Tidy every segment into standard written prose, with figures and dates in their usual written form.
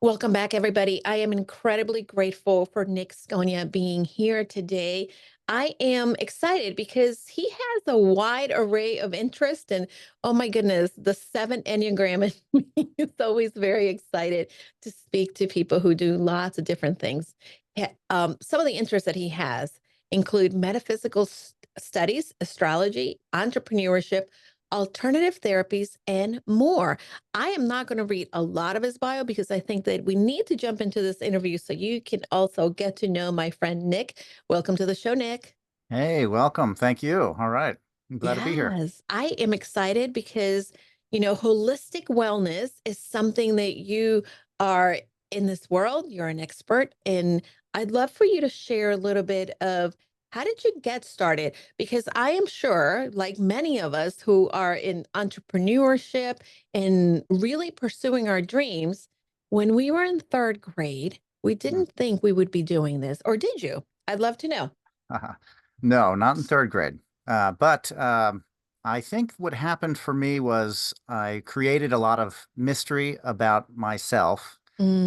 Welcome back, everybody. I am incredibly grateful for Nick Sconia being here today. I am excited because he has a wide array of interest, and oh my goodness, the seven Enneagram in me is always very excited to speak to people who do lots of different things. Some of the interests that he has include metaphysical studies, astrology, entrepreneurship, alternative therapies, and more. I am not going to read a lot of his bio because I think that we need to jump into this interview so you can also get to know my friend Nick. Welcome to the show, Nick. Hey, welcome. Thank you. All right. I'm glad to be here. Yes, I am excited because, holistic wellness is something that you are in this world. You're an expert. And I'd love for you to share a little bit of how did you get started? Because I am sure, like many of us who are in entrepreneurship and really pursuing our dreams, when we were in third grade, we Hmm. didn't think we would be doing this. Or did you? I'd love to know. No, not in third grade. But I think what happened for me was I created a lot of mystery about myself,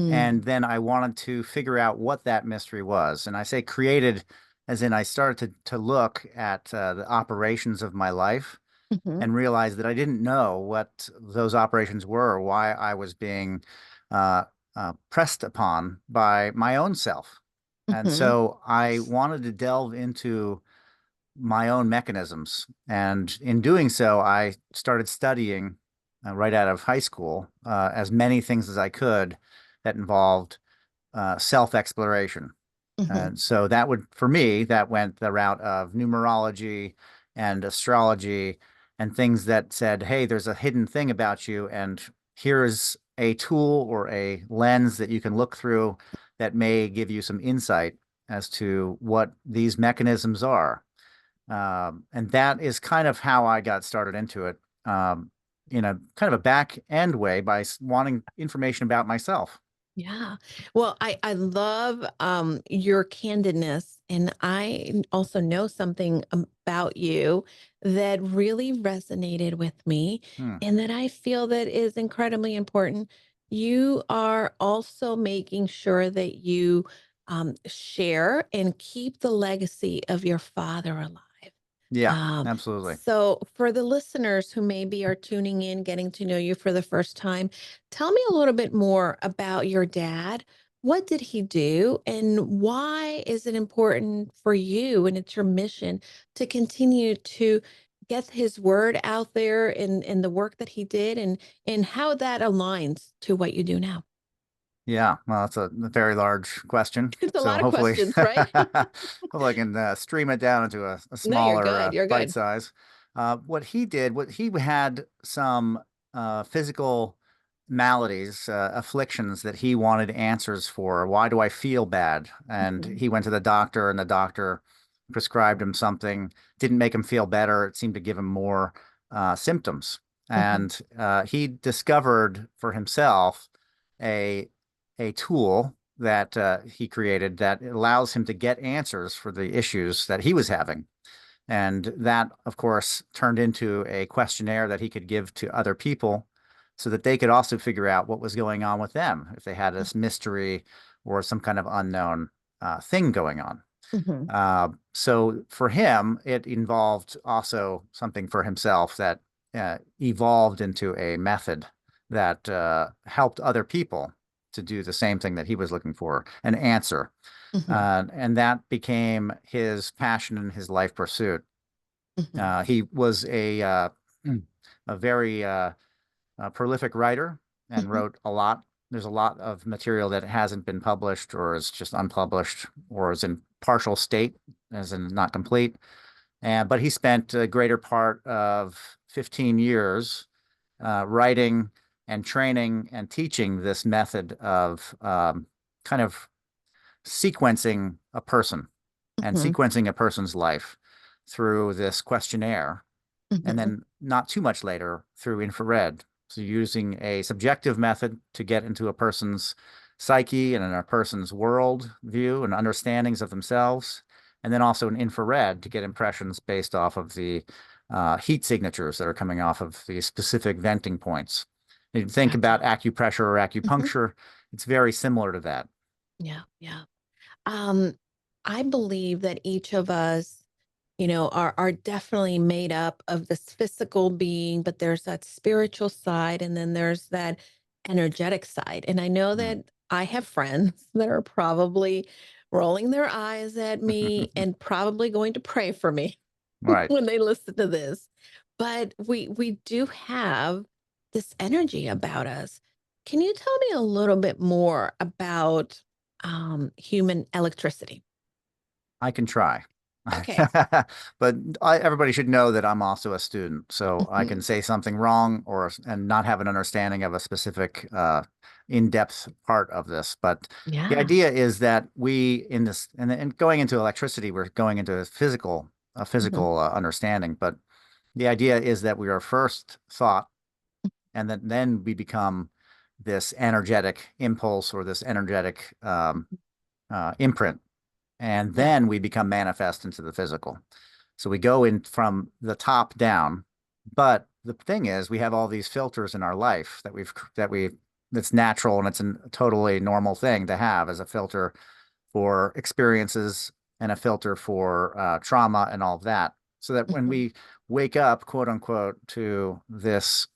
and Mm, then I wanted to figure out what that mystery was. And I say created as in I started to look at the operations of my life mhm, and realized that I didn't know what those operations were or why I was being uh, pressed upon by my own self. And mhm, so I wanted to delve into my own mechanisms. And in doing so, I started studying right out of high school as many things as I could that involved self-exploration. mhm. And so that would, for me, that went the route of numerology and astrology and things that said, hey, there's a hidden thing about you, and here's a tool or a lens that you can look through that may give you some insight as to what these mechanisms are. And that is kind of how I got started into it, in a kind of a back end way by wanting information about myself. Yeah. Well, I love your candidness, and I also know something about you that really resonated with me Hmm. and that I feel that is incredibly important. You are also making sure that you share and keep the legacy of your father alive. Yeah, Um, absolutely. so for the listeners who maybe are tuning in, getting to know you for the first time, tell me a little bit more about your dad. What did he do? And why is it important for you and it's your mission to continue to get his word out there in the work that he did and how that aligns to what you do now? Yeah, well, that's a very large question. It's a So lot of hopefully, questions, right? hopefully I can stream it down into a No, you're smaller good. You're bite good. size. What he did, what he had some physical maladies, afflictions that he wanted answers for. Why do I feel bad? And Mhm, he went to the doctor, and the doctor prescribed him something. Didn't make him feel better. It seemed to give him more symptoms. mhm, And he discovered for himself a tool that he created that allows him to get answers for the issues that he was having. And that, of course, turned into a questionnaire that he could give to other people so that they could also figure out what was going on with them if they had this mystery or some kind of unknown thing going on. mhm, So for him, it involved also something for himself that evolved into a method that helped other people to do the same thing that he was looking for, an answer. mhm, And that became his passion and his life pursuit. mhm, He was a very prolific writer and mhm, wrote a lot. There's a lot of material that hasn't been published or is just unpublished or is in partial state, as in not complete. And but he spent a greater part of 15 years writing and training and teaching this method of kind of sequencing a person and mhm, sequencing a person's life through this questionnaire, and mhm. then not too much later through infrared. So using a subjective method to get into a person's psyche and in a person's world view and understandings of themselves, and then also an infrared to get impressions based off of the heat signatures that are coming off of the specific venting points. You think about Gotcha. acupressure or Mhm, acupuncture. It's very similar to that. Yeah, yeah. Um, I believe that each of us, are definitely made up of this physical being, but there's that spiritual side, and then there's that energetic side. And I know Mm. that I have friends that are probably rolling their eyes at me and probably going to pray for me Right. when they listen to this. But we do have this energy about us. Can you tell me a little bit more about human electricity? I can try. Okay. But everybody should know that I'm also a student, so I can Mhm. say something wrong and not have an understanding of a specific in-depth part of this. But the Yeah. idea is that we in this and going into electricity, we're going into a Mhm. physical understanding. But the idea is that we are first thought, and then we become this energetic impulse or this energetic imprint, and Yeah. then we become manifest into the physical. So we go in from the top down. But the thing is, we have all these filters in our life that's natural, and it's a totally normal thing to have as a filter for experiences and a filter for trauma and all of that. So that when Mhm. we wake up, quote unquote, to this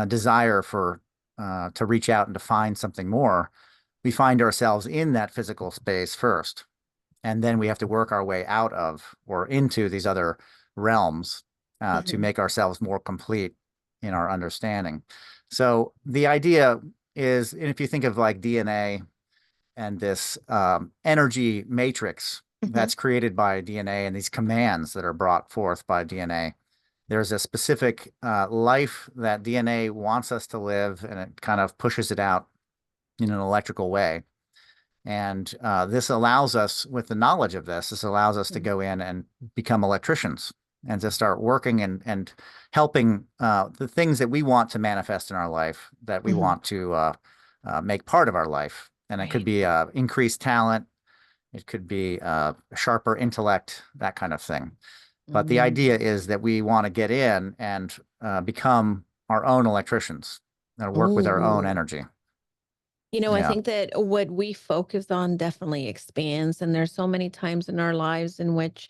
desire for to reach out and to find something more, we find ourselves in that physical space first, and then we have to work our way out of or into these other realms to Mhm. make ourselves more complete in our understanding. So the idea is, and if you think of like DNA and this energy matrix Mhm. that's created by DNA and these commands that are brought forth by DNA, there's a specific life that DNA wants us to live, and it kind of pushes it out in an electrical way. And this allows us, with the knowledge of this allows us to Mhm. go in and become electricians and to start working and helping the things that we want to manifest in our life, that we Mhm. want to make part of our life. And it could Right. be increased talent, it could be sharper intellect, that kind of thing. But the idea Mm. is that we want to get in and become our own electricians and work with our own Ooh. energy. I Yeah. think that what we focus on definitely expands. And there's so many times in our lives in which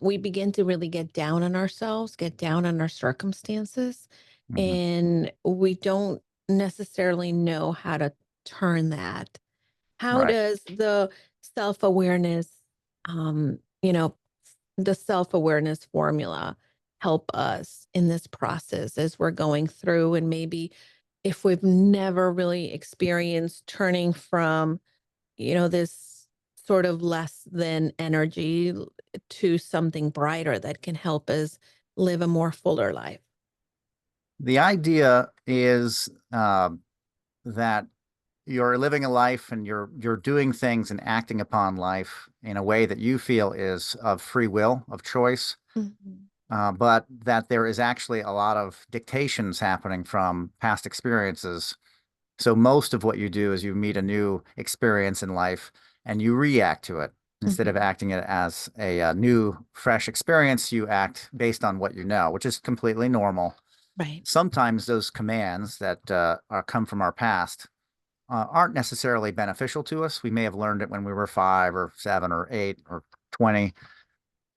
we begin to really get down on ourselves, get down on our circumstances, Hmm. and we don't necessarily know how to turn that. How Right. does the self awareness, um, you know, the self awareness formula help us in this process as we're going through? And maybe if we've never really experienced turning from, this sort of less than energy to something brighter that can help us live a more fuller life. The idea is that you're living a life and you're doing things and acting upon life in a way that you feel is of free will, of choice, Mhm. but that there is actually a lot of dictations happening from past experiences. So most of what you do is you meet a new experience in life and you react to it. Instead of Mhm. acting it as a new, fresh experience, you act based on what you know, which is completely normal. Right. Sometimes those commands that come from our past aren't necessarily beneficial to us. We may have learned it when we were 5 or 7 or 8 or 20,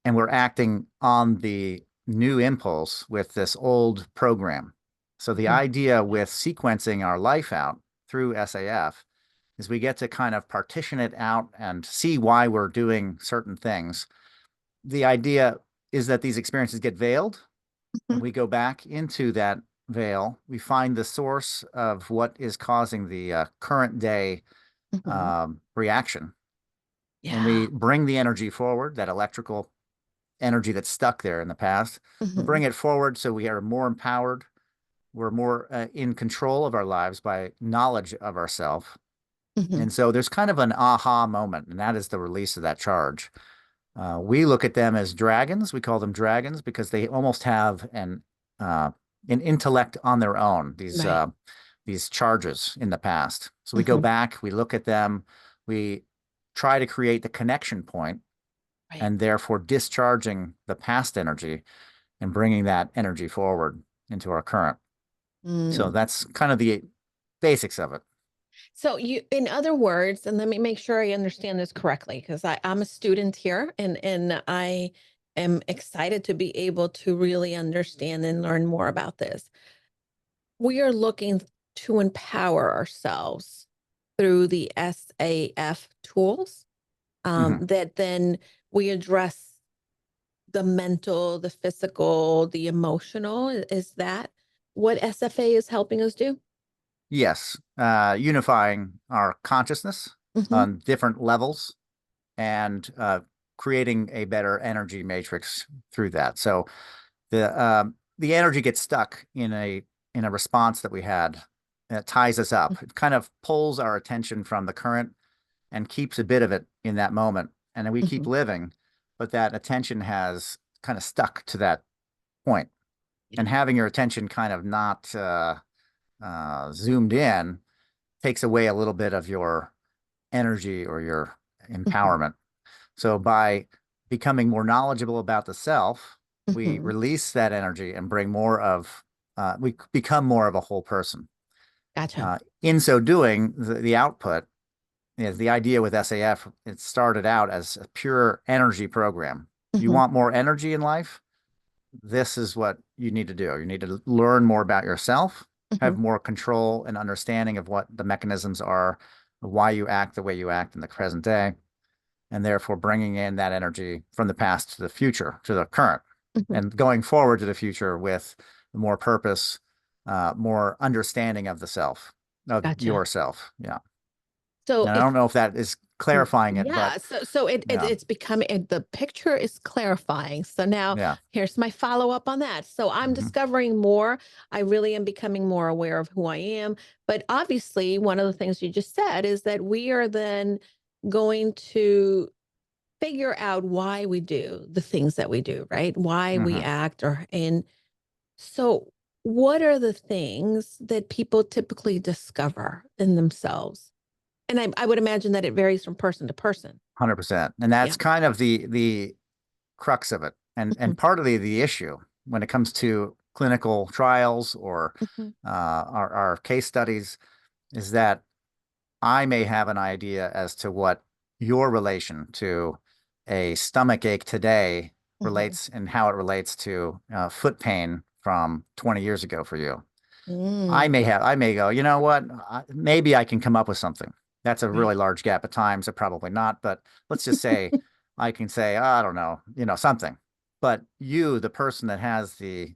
and we're acting on the new impulse with this old program. So the Mm. idea with sequencing our life out through SAF is we get to kind of partition it out and see why we're doing certain things. The idea is that these experiences get veiled, and Mhm. we go back into that veil. We find the source of what is causing the current day Mhm. reaction. And we Yeah. bring the energy forward, that electrical energy that's stuck there in the past. We bring Mhm. it forward so we are more empowered. We're more in control of our lives by knowledge of ourselves. Mhm. And so there's kind of an aha moment, and that is the release of that charge. We look at them as dragons. We call them dragons because they almost have uh, an intellect on their own. Right. These charges in the past. So we go Mhm. back, we look at them, we try to create the connection point, Right. and therefore discharging the past energy and bringing that energy forward into our current. So Mm. that's kind of the basics of it. So you, in other words, and let me make sure I understand this correctly, because I'm a student here and I am excited to be able to really understand and learn more about this. We are looking to empower ourselves through the SAF tools, Mhm. that then we address the mental, the physical, the emotional. Is that what SFA is helping us do? Yes, unifying our consciousness Hmm. on different levels and creating a better energy matrix through that. So the energy gets stuck in a response that we had that ties us up. It kind of pulls our attention from the current and keeps a bit of it in that moment, and then we keep Hmm. living, but that attention has kind of stuck to that point. Yeah. And having your attention kind of not zoomed in takes away a little bit of your energy or your Hmm. empowerment. So by becoming more knowledgeable about the self, we Hmm. release that energy and bring more of, we become more of a whole person. Gotcha. In so doing, the output is the idea with SAF. It started out as a pure energy program. You Hmm. want more energy in life? This is what you need to do. You need to learn more about yourself, Hmm. have more control and understanding of what the mechanisms are, why you act the way you act in the present day, and therefore bringing in that energy from the past to the future, to the current, Hmm. and going forward to the future with more purpose, more understanding of the self, of Gotcha. yourself. Yeah. So And I if don't know if that is clarifying it, but yeah, so yeah, it's becoming the picture is clarifying. So now yeah. here's my follow up on that. So I'm Hmm. discovering more. I really am becoming more aware of who I am. But obviously, one of the things you just said is that we are then going to figure out why we do the things that we do, right? Why we Hmm. act or and so what are the things that people typically discover in themselves? And I would imagine that it varies from person to person. 100%. And that's Yeah. kind of the crux of it. And Mhm, part of the issue when it comes to clinical trials or mhm, our case studies is that I may have an idea as to what your relation to a stomach ache today mhm. relates and how it relates to foot pain from 20 years ago for you. Mm, I may go, you know what? Maybe I can come up with something. That's a right. really large gap at times, or probably not, but let's just say I can say, I don't know, something. But you, the person that has the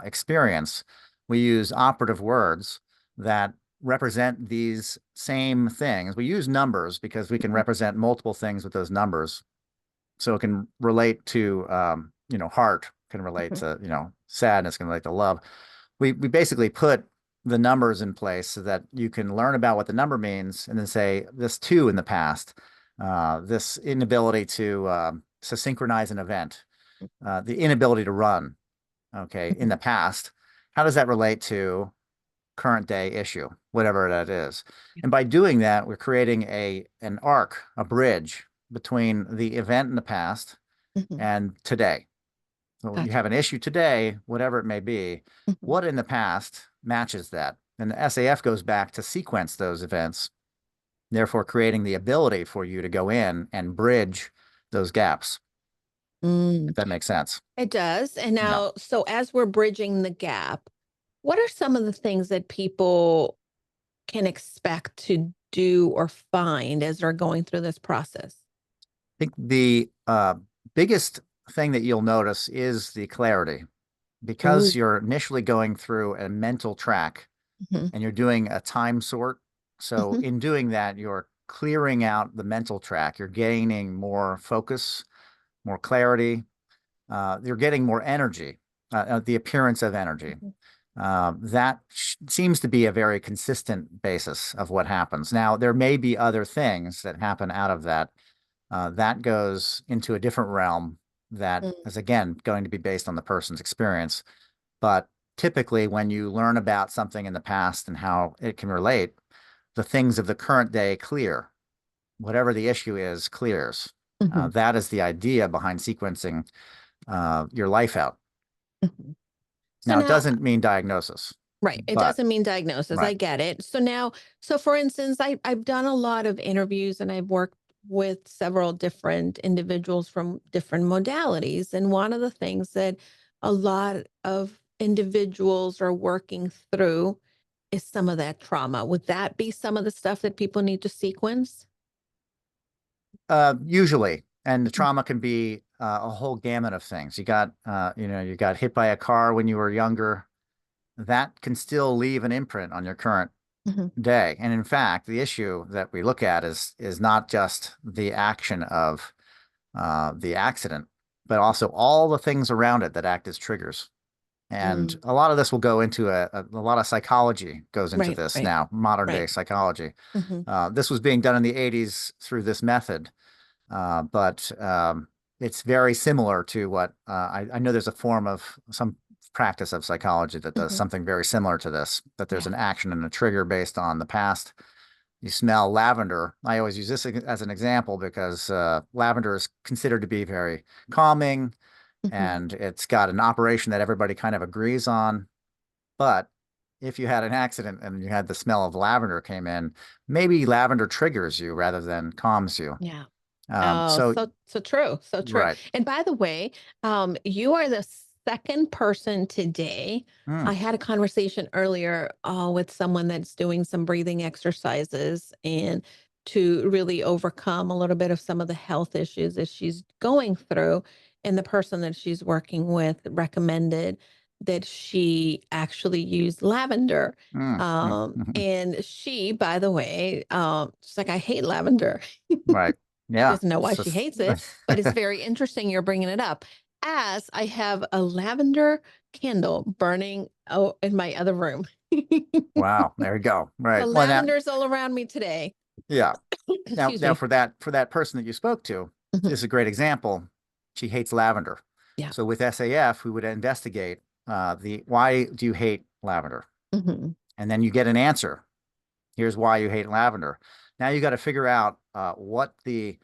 experience, we use operative words that represent these same things. We use numbers because we can Mhm, represent multiple things with those numbers. So it can relate to, heart can relate mhm, to, sadness can relate to love. We basically put the numbers in place so that you can learn about what the number means and then say this too in the past, this inability to synchronize an event, the inability to run, okay, in mhm, the past. How does that relate to current day issue, whatever that is? yeah, And by doing that, we're creating an arc, a bridge between the event in the past mhm. and today. So you Gotcha. have an issue today, whatever it may be, Mhm, what in the past matches that? And the SAF goes back to sequence those events, therefore creating the ability for you to go in and bridge those gaps, if mm. that makes sense. It does. And Yeah. now, so as we're bridging the gap, what are some of the things that people can expect to do or find as they're going through this process? I think the biggest thing that you'll notice is the clarity because Ooh. you're initially going through a mental track Mhm, and you're doing a time sort. So mhm, in doing that, you're clearing out the mental track. You're gaining more focus, more clarity. You're getting more energy, the appearance of energy. mhm, That seems to be a very consistent basis of what happens. Now, there may be other things that happen out of that. That goes into a different realm that mm, is, again, going to be based on the person's experience. But typically, when you learn about something in the past and how it can relate, the things of the current day clear. Whatever the issue is, clears. mhm, That is the idea behind sequencing your life out. mhm. So Now, it now doesn't mean diagnosis. Right. It But doesn't mean diagnosis. right. I get it. So now, so for instance, I've done a lot of interviews and I've worked with several different individuals from different modalities. And one of the things that a lot of individuals are working through is some of that trauma. Would that be some of the stuff that people need to sequence? Usually, and the Mhm. trauma can be a whole gamut of things. You got hit by a car when you were younger. That can still leave an imprint on your current Mhm. day. And in fact, the issue that we look at is not just the action of the accident, but also all the things around it that act as triggers. And Mm. a lot of this will go into a lot of psychology goes into Right, this right, now, modern day right. psychology. Hmm. This was being done in the 80s through this method, but it's very similar to what I know there's a form of some practice of psychology that does Hmm. something very similar to this, that there's Yeah. an action and a trigger based on the past. You smell lavender. I always use this as an example because lavender is considered to be very calming Hmm. and it's got an operation that everybody kind of agrees on. But if you had an accident and you had the smell of lavender came in, maybe lavender triggers you rather than calms you. Yeah. Um, Oh, so, so true, so true. right. And by the way, you are the second person today. Hmm. I had a conversation earlier with someone that's doing some breathing exercises and to really overcome a little bit of some of the health issues that she's going through. And the person that she's working with recommended that she actually use lavender. Hmm. Hmm. And she, by the way, she's like, I hate lavender. Right. She Yeah. doesn't know why So, she hates it, but it's very interesting you're bringing it up. As I have a lavender candle burning in my other room. wow. There you go. So Right. Well, now, lavender's all around me today. yeah. Excuse Now me. for that person that you spoke to, Mhm. this is a great example. She hates lavender. Yeah. So with SAF, we would investigate the why do you hate lavender? Hmm. And then you get an answer. Here's why you hate lavender. Now you got to figure out what the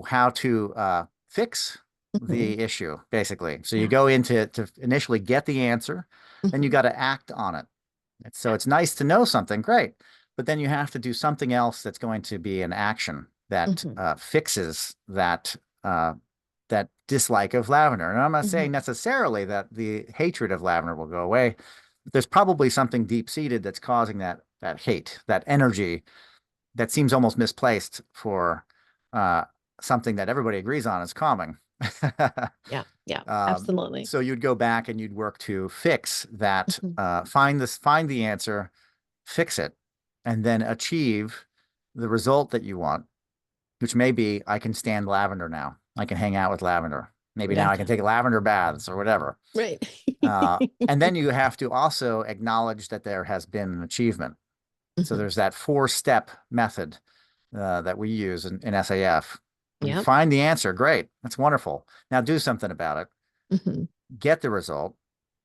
how to fix Hmm. the issue basically. So you Yeah. go into to initially get the answer, then you Hmm. got to act on it. So it's nice to know something, great, but then you have to do something else that's going to be an action that Hmm. fixes uh, that dislike of lavender. And I'm not saying Hmm. necessarily that the hatred of lavender will go away. But there's probably something deep seated that's causing that hate, that energy that seems almost misplaced for uh, something that everybody agrees on is calming. Yeah. Yeah. Um, Absolutely. so you'd go back and you'd work to fix that, Hmm. find the answer, fix it, and then achieve the result that you want, which may be I can stand lavender now. I can hang out with lavender. Maybe now I can Gotcha. take lavender baths or whatever. Right. And then you have to also acknowledge that there has been an achievement. So Hmm. there's that four-step method that we use in SAF. You Yep. find the answer, great, that's wonderful. Now do something about it, Hmm. get the result,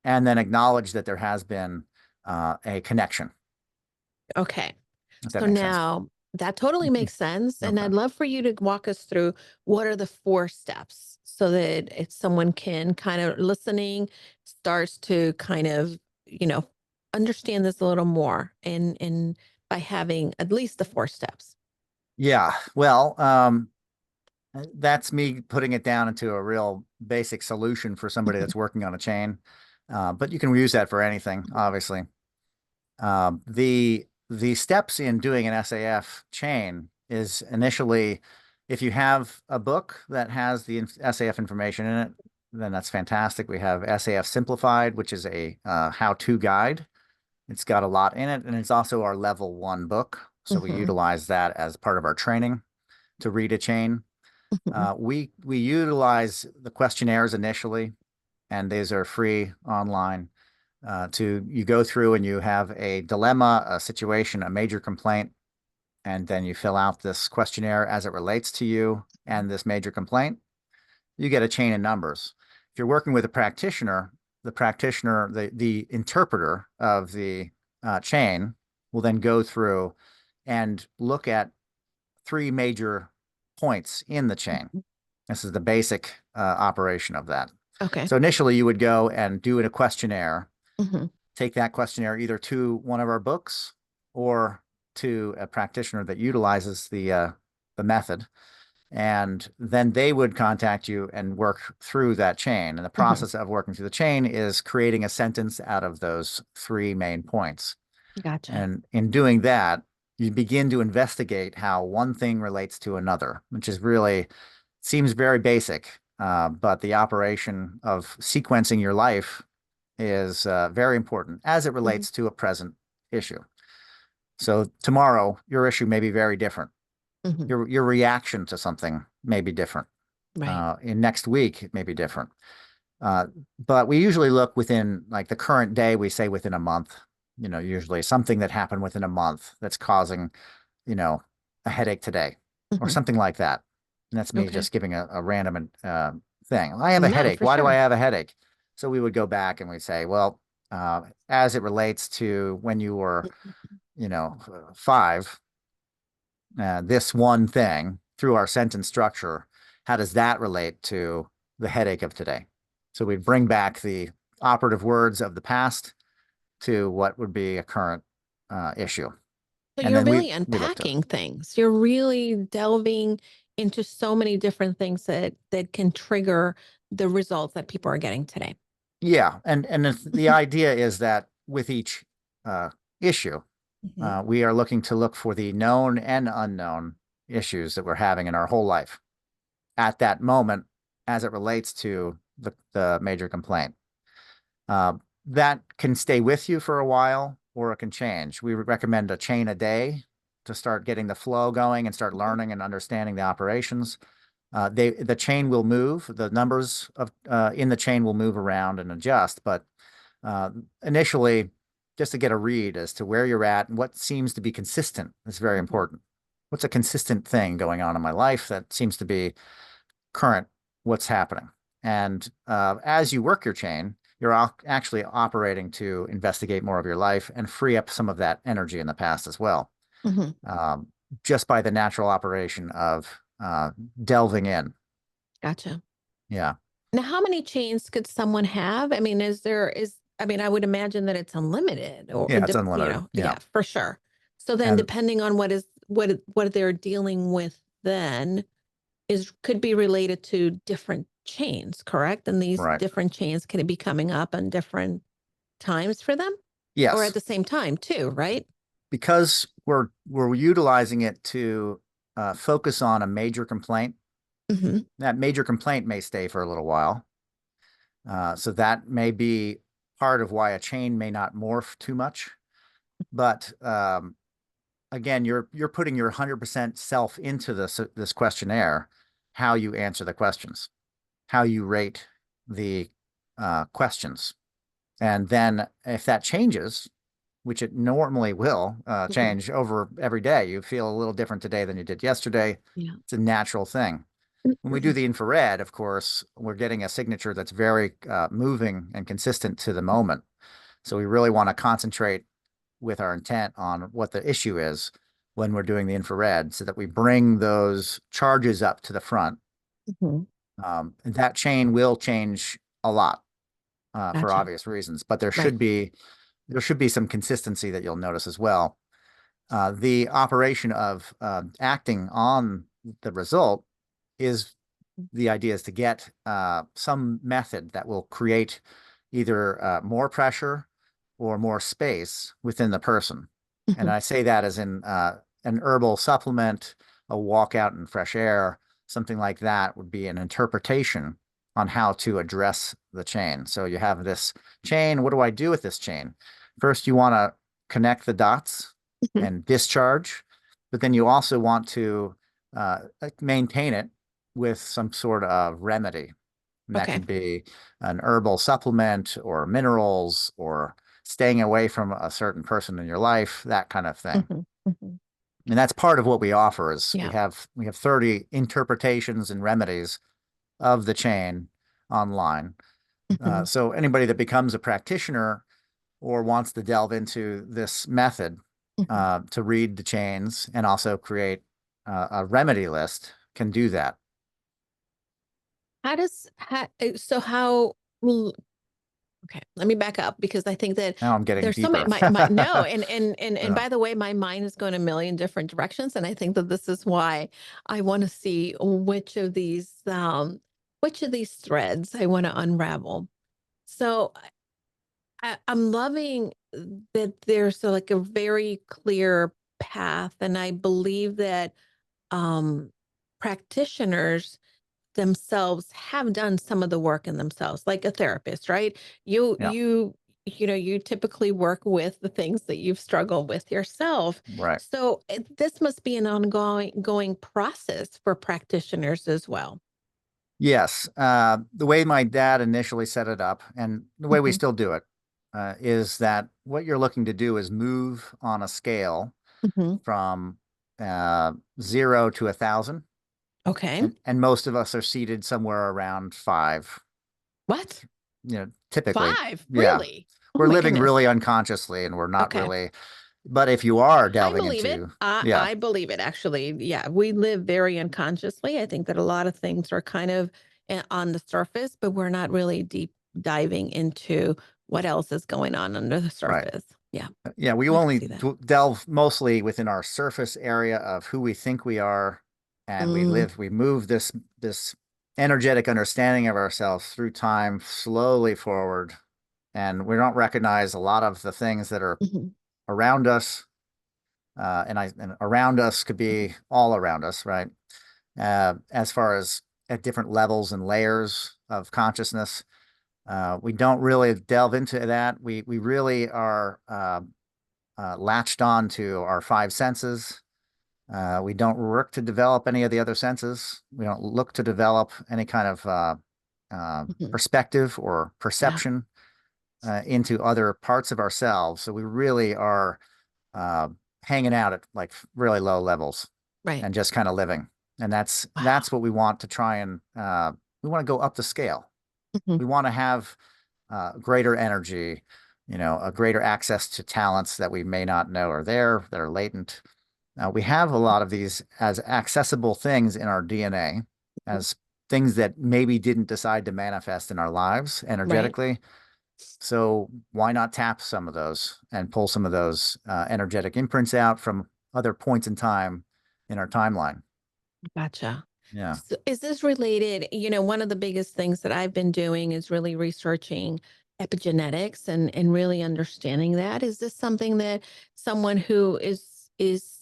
and then acknowledge that there has been a connection, Okay. if that So makes sense. now that totally makes sense. And Okay. I'd love for you to walk us through what are the four steps so that if someone can kind of listening starts to kind of, you know, understand this a little more and by having at least the four steps. Yeah. Well, that's me putting it down into a real basic solution for somebody Mhm. that's working on a chain. But you can use that for anything, obviously. The steps in doing an SAF chain is initially, if you have a book that has the SAF information in it, then that's fantastic. We have SAF Simplified, which is a how-to guide. It's got a lot in it, and it's also our level one book. So we Mhm. utilize that as part of our training to read a chain. Mhm. We utilize the questionnaires initially, and these are free online. To you go through and you have a dilemma, a situation, a major complaint, and then you fill out this questionnaire as it relates to you and this major complaint. You get a chain of numbers. If you're working with a practitioner, the interpreter of the chain will then go through and look at three major points in the chain. Mhm. This is the basic operation of that. Okay. So initially, you would go and do a questionnaire. Mhm. take that questionnaire either to one of our books or to a practitioner that utilizes the method. And then they would contact you and work through that chain. And the Hmm. process of working through the chain is creating a sentence out of those three main points. Gotcha. And in doing that, you begin to investigate how one thing relates to another, which is really seems very basic, but the operation of sequencing your life is very important as it Hmm. relates to a present issue. So tomorrow, your issue may be very different. Hmm. Your reaction to something may be different. Right. In next week, it may be different. Uh, but we usually look within like the current day, we say within a month, usually something that happened within a month that's causing, you know, a headache today or Hmm. something like that. And that's me Okay. just giving a random thing. I have a No, headache. for Why do I sure. have a headache? So we would go back and we say, well, as it relates to when you were, five, this one thing through our sentence structure, how does that relate to the headache of today? So we bring back the operative words of the past to what would be a current issue. So And you're then we really we look to unpacking things. You're really delving into so many different things that can trigger the results that people are getting today. yeah, and the idea is that with each uh, issue, Hmm. we are looking to look for the known and unknown issues that we're having in our whole life at that moment as it relates to the major complaint. Uh, that can stay with you for a while or it can change. We would recommend a chain a day to start getting the flow going and start Hmm. learning and understanding the operations. The chain will move. The numbers of in the chain will move around and adjust, but uh, initially, just to get a read as to where you're at and what seems to be consistent is very Hmm. important. What's a consistent thing going on in my life that seems to be current? What's happening? And as you work your chain, you're actually operating to investigate more of your life and free up some of that energy in the past as well, Hmm. um, just by the natural operation of delving in. Gotcha. Yeah. Now, how many chains could someone have? I mean, I mean, I would imagine that it's unlimited or, Yeah, it's unlimited. Yeah. yeah, for sure. So then And depending on what they're dealing with then could be related to different chains, correct? And these right. different chains can be coming up on different times for them or at Yes. the same time too, right? Because we're utilizing it to focus on a major complaint. Hmm. That major complaint may stay for a little while. So that may be part of why a chain may not morph too much. But again, you're putting your 100% self into this questionnaire, how you answer the questions, how you rate the questions. And then if that changes, which it normally will Hmm. change over every day, you feel a little different today than you did yesterday. Yeah. It's a natural thing. When we do the infrared, of course, we're getting a signature that's very moving and consistent to the moment. So we really want to concentrate with our intent on what the issue is when we're doing the infrared so that we bring those charges up to the front. Hmm. And that chain will change a lot for Gotcha. obvious reasons, but there Right. should be some consistency that you'll notice as well. The operation of acting on the result is the idea is to get some method that will create either more pressure or more space within the person. And Hmm. I say that as in an herbal supplement, a walk out in fresh air, something like that would be an interpretation on how to address the chain. So you have this chain. What do I do with this chain? First, you want to connect the dots Hmm. and discharge, but then you also want to maintain it with some sort of remedy. And that Okay. could be an herbal supplement or minerals or staying away from a certain person in your life, that kind of thing. Hmm. Hmm. And that's part of what we offer is we Yeah. have we have 30 interpretations and remedies of the chain online. Hmm. So anybody that becomes a practitioner or wants to delve into this method Hmm. to read the chains and also create a remedy list can do that. So how Okay, let me back up because I think that Now I'm getting there's so many deeper. my no, and Yeah. by the way, my mind is going a million different directions, and I think that this is why I want to see which of these threads I want to unravel. So I'm loving that there's like a very clear path, and I believe that um practitioners themselves have done some of the work in themselves, like a therapist, right? You Yeah. you you typically work with the things that you've struggled with yourself. Right. So this must be an ongoing process for practitioners as well. Yes. The way my dad initially set it up, and the way we Hmm. still do it, is that what you're looking to do is move on a scale Hmm. from 0 to 1,000. Okay. And most of us are seated somewhere around five, What? typically. Five? Yeah. Really? Oh We're my living goodness. really unconsciously and we're not Okay. really, but if you are I delving believe it. into, I yeah, I believe it actually. Yeah, we live very unconsciously. I think that a lot of things are kind of on the surface, but we're not really deep diving into what else is going on under the right. surface. Yeah, Yeah, we I can only see that. delve mostly within our surface area of who we think we are, and Mm, we move this energetic understanding of ourselves through time slowly forward, and we don't recognize a lot of the things that are mhm, around us. And around us could mhm. be all around us, right? As far as at different levels and layers of consciousness. We don't really delve into that. We really are latched on to our five senses. We don't work to develop any of the other senses. We don't look to develop any kind of Mhm. perspective or Yeah, perception into other parts of ourselves. So we really are uh, hanging out at like really low levels right. and just kind of living. And Wow. that's what we want to try and we want to go up the scale. Mhm. We want to have greater energy, a greater access to talents that we may not know are there, that are latent. We have a lot of these as accessible things in our DNA, Mhm. as things that maybe didn't decide to manifest in our lives Right. energetically. So why not tap some of those and pull some of those energetic imprints out from other points in time in our timeline? Gotcha. Yeah, So is this related? One of the biggest things that I've been doing is really researching epigenetics and really understanding that. Is this something that someone who is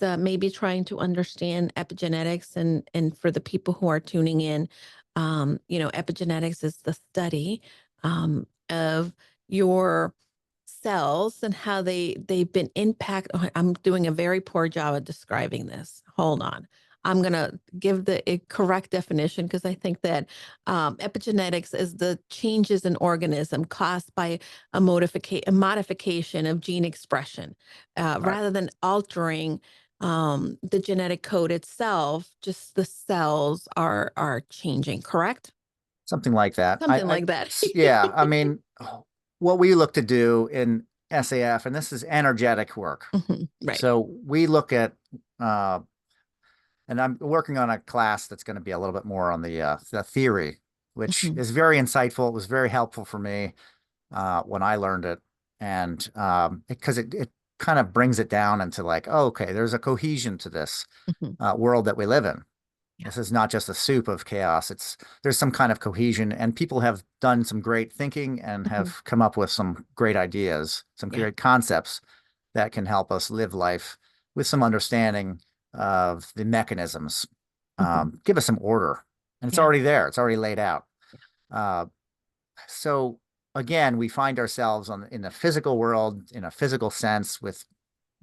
maybe trying to understand epigenetics and for the people who are tuning in, epigenetics is the study of your cells and how they've been impacted. I'm doing a very poor job of describing this. Hold on. I'm going to give the correct definition because I think that epigenetics is the changes in organism caused by a modification of gene expression right. rather than altering the genetic code itself. Just the cells are changing, correct? Something like that. Something like that. Yeah, I mean, what we look to do in SAF, and this is energetic work. Mhm. Right. So we look at, uh, and I'm working on a class that's going to be a little bit more on the theory, which Mhm. is very insightful. It was very helpful for me when I learned it, and because it kind of brings it down into like, oh, okay, there's a cohesion to this Mhm. world that we live in. Yeah. This is not just a soup of chaos. There's some kind of cohesion, and people have done some great thinking and Mhm. have come up with some great ideas, some Yeah. great concepts that can help us live life with some understanding of the mechanisms, Mhm. give us some order. And it's Yeah. already there, it's already laid out. Uh, so again, we find ourselves in the physical world, in a physical sense, with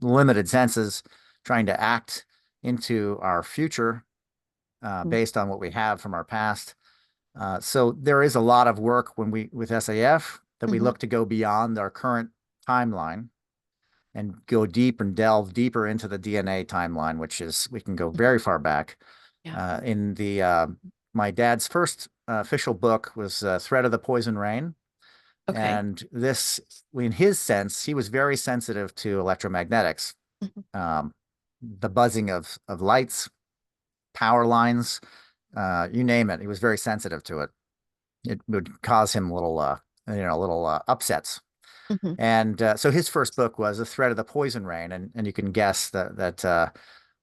limited senses, trying to act into our future Mhm. based on what we have from our past. So there is a lot of work when we with SAF that we Mhm. look to go beyond our current timeline and go deep and delve deeper into the DNA timeline, which is we can go very far back. Yeah. In the My dad's first official book was Thread of the Poison Rain, Okay. and this, in his sense, he was very sensitive to electromagnetics, Mhm. um, the buzzing of lights, power lines, you name it. He was very sensitive to it. It would cause him a little little upsets. Hmm. And so his first book was A Thread of the Poison Rain, and you can guess that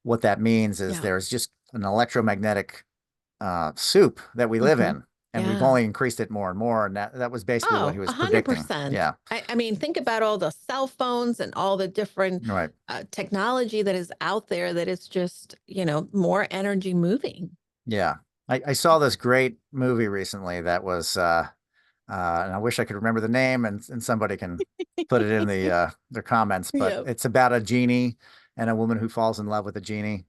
what that means is Yeah. there's just an electromagnetic soup that we live Hmm. in, and we've Yeah. only increased it more and more, and that was basically what he Oh, was predicting. 100%. Yeah, I mean, think about all the cell phones and all the different right. technology that is out there that is just, more energy moving. Yeah, I saw this great movie recently that was and I wish I could remember the name, and somebody can put it in their comments, but Yep. it's about a genie and a woman who falls in love with a genie.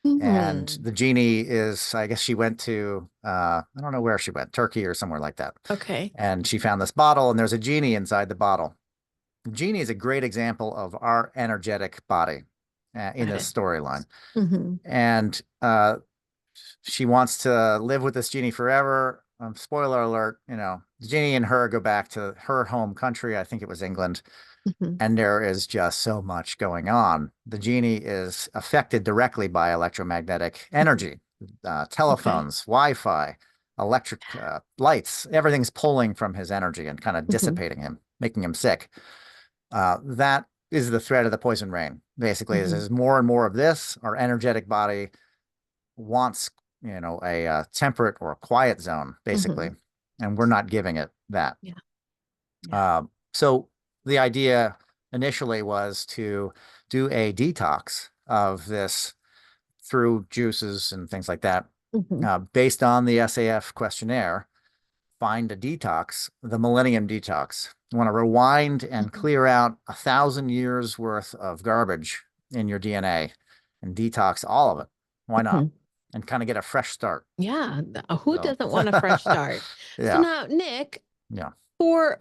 And Hmm. the genie is, I guess she went to, I don't know where she went, Turkey or somewhere like that. Okay. And she found this bottle, and there's a genie inside the bottle. The genie is a great example of our energetic body in Got this it. storyline. Hmm. And she wants to live with this genie forever. Spoiler alert, the genie and her go back to her home country. I think it was England. Hmm. And there is just so much going on. The genie is affected directly by electromagnetic Hmm. energy, Okay. telephones, Wi-Fi, electric lights. Everything's pulling from his energy and kind of Hmm. dissipating him, making him sick. That is the thread of the poison rain. Basically, is Hmm. there's more and more of this. Our energetic body wants, a temperate or a quiet zone, basically, Hmm. and we're not giving it that. Yeah. Yeah. So the idea initially was to do a detox of this through juices and things like that, Hmm. based on the SAF questionnaire. Find a detox, the Millennium Detox. You want to rewind and Hmm. clear out 1,000 years worth of garbage in your DNA and detox all of it. Why not? Hmm. And kind of get a fresh start. Yeah. Who So, doesn't want a fresh start? So yeah, now, Nick, yeah. for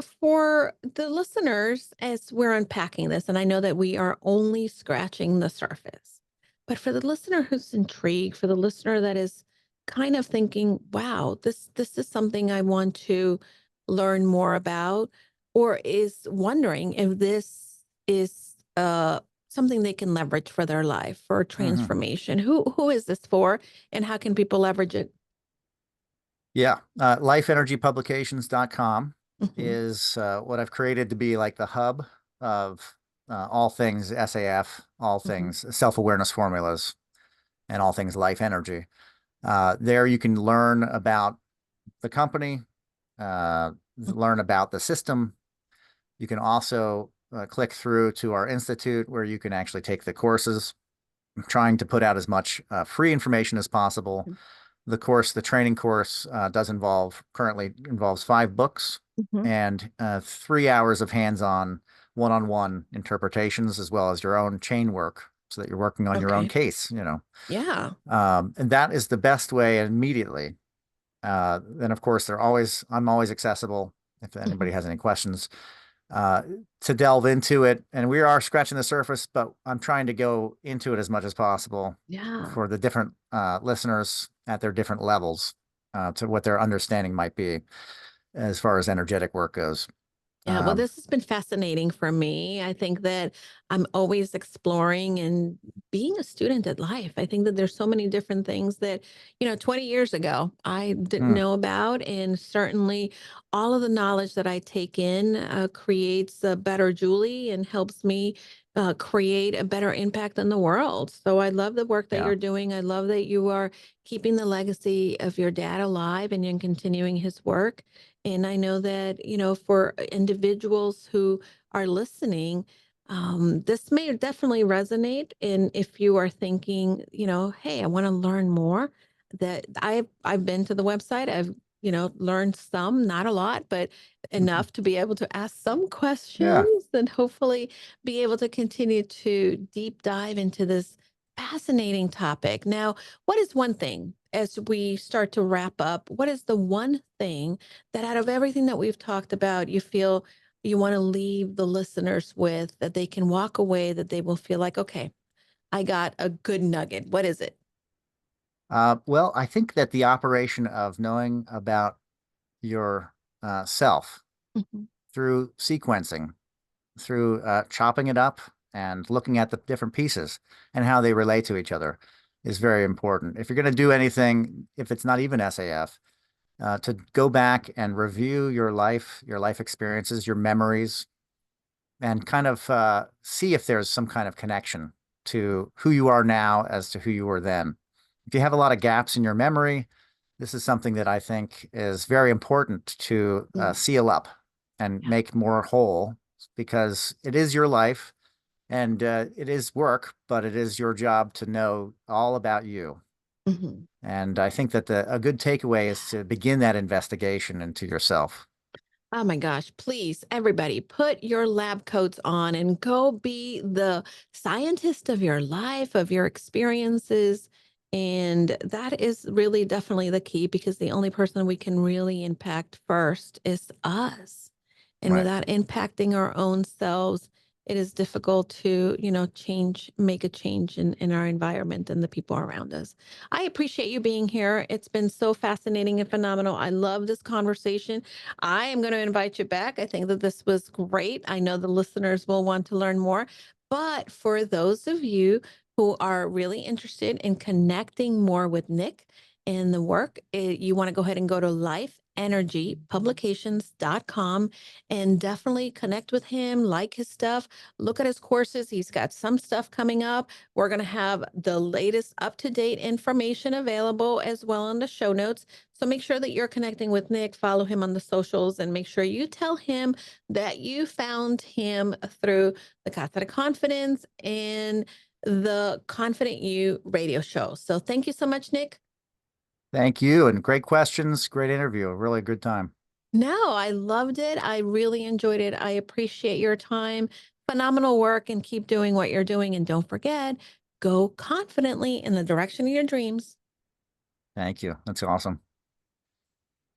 the listeners, as we're unpacking this, and I know that we are only scratching the surface, but for the listener who's intrigued, for the listener that is kind of thinking, wow, this is something I want to learn more about, or is wondering if this is something they can leverage for their life for Hmm. transformation. Who is this for, and how can people leverage it? Yeah. Lifeenergypublications.com Hmm. is what I've created to be like the hub of all things SAF, all Hmm. things self-awareness formulas, and all things life energy. There you can learn about the company, learn about the system. You can also click through to our institute where you can actually take the courses. I'm trying to put out as much free information as possible. The training course currently involves 5 books Hmm. and 3 hours of hands-on one-on-one interpretations, as well as your own chain work so that you're working on your own Okay. case. Yeah. And that is the best way immediately. Then of course I'm always accessible if Mhm. anybody has any questions uh, to delve into it. And we are scratching the surface, but I'm trying to go into it as much as possible Yeah. for the different listeners at their different levels to what their understanding might be as far as energetic work goes. Yeah, well, Um, this has been fascinating for me. I think that I'm always exploring and being a student at life. I think that there's so many different things that, 20 years ago, I didn't hmm, know about. And certainly all of the knowledge that I take in creates a better Julie and helps me create a better impact on the world. So I love the work that yeah. you're doing. I love that you are keeping the legacy of your dad alive and you're continuing his work. And I know that, for individuals who are listening, this may definitely resonate. And if you are thinking, hey, I want to learn more, that I've been to the website. I've, learned some, not a lot, but enough to be able to ask some Yeah. questions and hopefully be able to continue to deep dive into this fascinating topic. Now, what is one thing as we start to wrap up? What is the one thing that out of everything that we've talked about, you feel you want to leave the listeners with that they can walk away, that they will feel like, okay, I got a good nugget. What is it? Well, I think that the operation of knowing about your self Mhm. through sequencing, through chopping it up and looking at the different pieces and how they relate to each other is very important. If you're going to do anything, if it's not even SAF, to go back and review your life experiences, your memories, and kind of see if there's some kind of connection to who you are now as to who you were then. If you have a lot of gaps in your memory, this is something that I think is very important to Mm, seal up and yeah. make more whole because it is your life and it is work, but it is your job to know all about you. Mhm. And I think that a good takeaway is to begin that investigation into yourself. Oh my gosh, please, everybody, put your lab coats on and go be the scientist of your life, of your experiences. And that is really definitely the key because the only person we can really impact first is us. And Right. without impacting our own selves, it is difficult to, make a change in our environment and the people around us. I appreciate you being here. It's been so fascinating and phenomenal. I love this conversation. I am going to invite you back. I think that this was great. I know the listeners will want to learn more. But for those of you who are really interested in connecting more with Nick and the work, you want to go ahead and go to lifeenergypublications.com and definitely connect with him, like his stuff, look at his courses. He's got some stuff coming up. We're going to have the latest up to date information available as well in the show notes. So make sure that you're connecting with Nick, follow him on the socials, and make sure you tell him that you found him through the Casa de Confidence and the Confident You radio show. So thank you so much, Nick. Thank you. And great questions. Great interview. Really good time. No, I loved it. I really enjoyed it. I appreciate your time. Phenomenal work and keep doing what you're doing. And don't forget, go confidently in the direction of your dreams. Thank you. That's awesome.